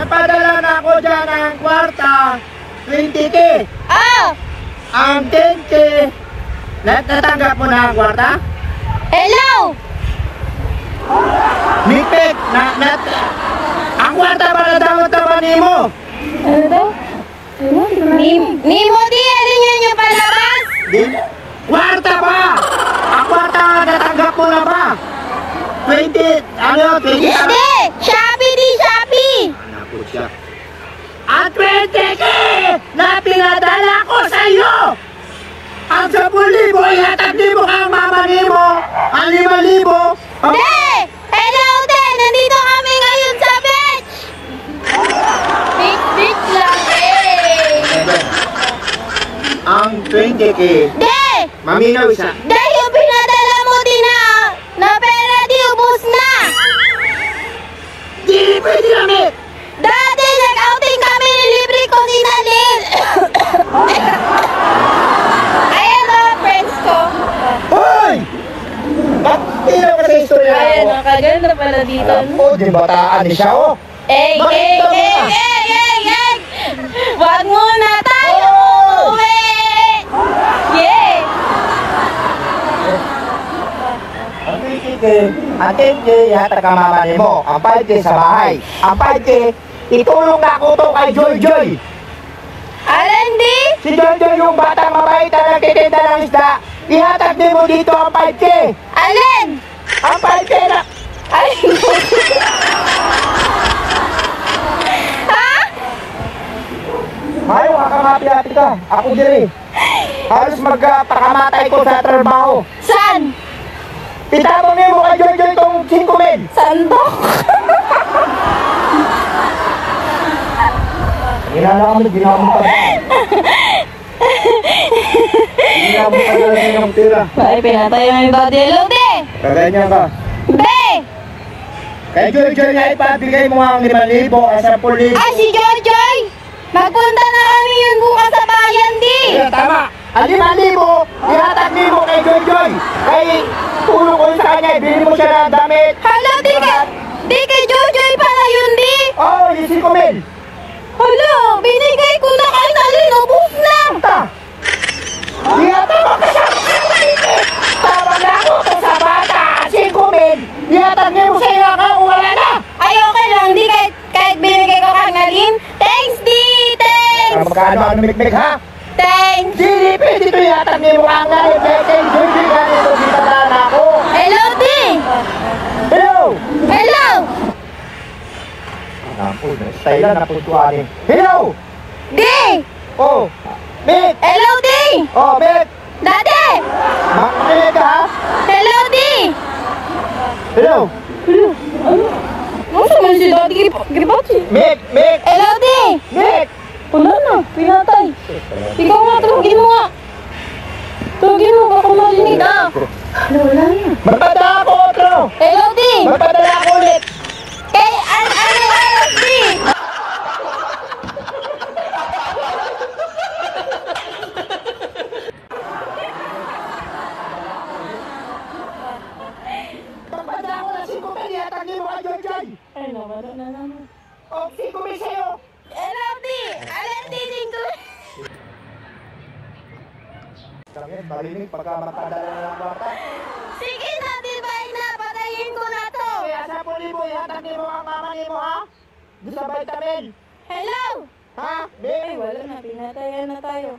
Nagpadala na ako dyan ng kwarta, 20K. Oh! Ang 10K, natanggap mo na ang kwarta? Hello! Mipit, ang kwarta ba na dapat naman mo? Ano daw? Nimo di, alin yun yung palabas? Kwarta ba? Ang kwarta natanggap mo na ba? 20, ano, 20? Hindi! Shopee di, Shopee! Anak ko siya. At 20K na pinadala ko sa iyo! Ang 10,000, ihatag mo kang mama mo! Ang 5,000! Hindi! Hello, de! Nandito kami ngayon sa beach! Beach lang eh! Ang 20K, De! maminaw siya. De, yung pinadala mo din na pera di, ubus na! Di pwede namin! Dati, nag-outing kami, nilibre ko si Nalil! Ayan o, friends ko. Hoy! Bakit ka sa istorya ako? Ayan o, kaganda pala dito. Oh, di bataan ni siya, oh. Ey, ey, ey, ey, ey, ey! Wag muna tayo umuwi! Yeah! Ang 20K, ang 10K, ihatag ka mama mo. Ang 5K sa bahay. Ang 5K, itulong na ako to kay Joy Joy. Alan di? Si Joy Joy yung batang mabait na nagtitinda ng isda. Ihatag din mo dito ang 5K. Alin? Ang 5K na... Alin? Ha? Ayaw, kakamapi-api ka. Ako diri. Halos magpakamatay ko sa trabaho. San? Itapon mo kay Joy Joy itong 5,000. Sandok? Ginala kami, ginamon pa. Ginamon pa na ng tira. Ay, pinatay na ni Daddy. Hello, de! Kaganyan ka. Be! Kay Joy Joy nga ipabigay mo ang 5,000 at 10,000. Ah, si Joy Joy! Magpunta na kami yun bukas sa bayan, di! Yeah, tama. Ang 5,000, ihatag mo kay Joy Joy. Kay tulong ko sa kanya, ibili mo siya ng damit. Hala, di kay Joy Joy pala yun, di! Oh, yung 5,000. Hala, binigay ko na kay Nalin, ubus na! Ta! Ihatag mo ka sa 5,000. Tama na ako to sa bata. 5,000. Ihatag mo sa iyo ka kung wala na. Ay, okay lang, di kahit binigay ko kay Nalin. Thanks, di! Thanks! Magkano mikmik ha? Thanks! Hindi pwede ito ihatag mo ang galit. Kay Joy Joy ganito kita na ako. Hello, di! Hello! Hello! Naku, style na puntuanin. Hello! Di! Oh! Mick! Hello, di! Oh, Mick! Daddy! Makinig ka ha? Hello, di! Hello! Masa man si Daddy Gribachi? Mick! Mick! Hello, di! Mick! Wala na, pinatay. Ikaw nga, tawagin mo nga. Tawagin mo, baka marinig ka. Wala na. Magpadala ako, otro! Hello, di! Magpadala ako ulit! Kay ano, di! Magpadala ako ng 5,000, ihatag mo kay Joy Joy! Ay, nawala na naman. Oh, 5,000 sa'yo! Hello, di! Alam, di, ko. Kami, marinig pagka magpadala na ng kwarta. Sige na, di ba? Patayin ko na to. Kaya 10,000, ihatag mo ang mama mo ha? Doon sa vitamin! Hello! Ha? Ay, Mick! wala na, pinatayan na tayo.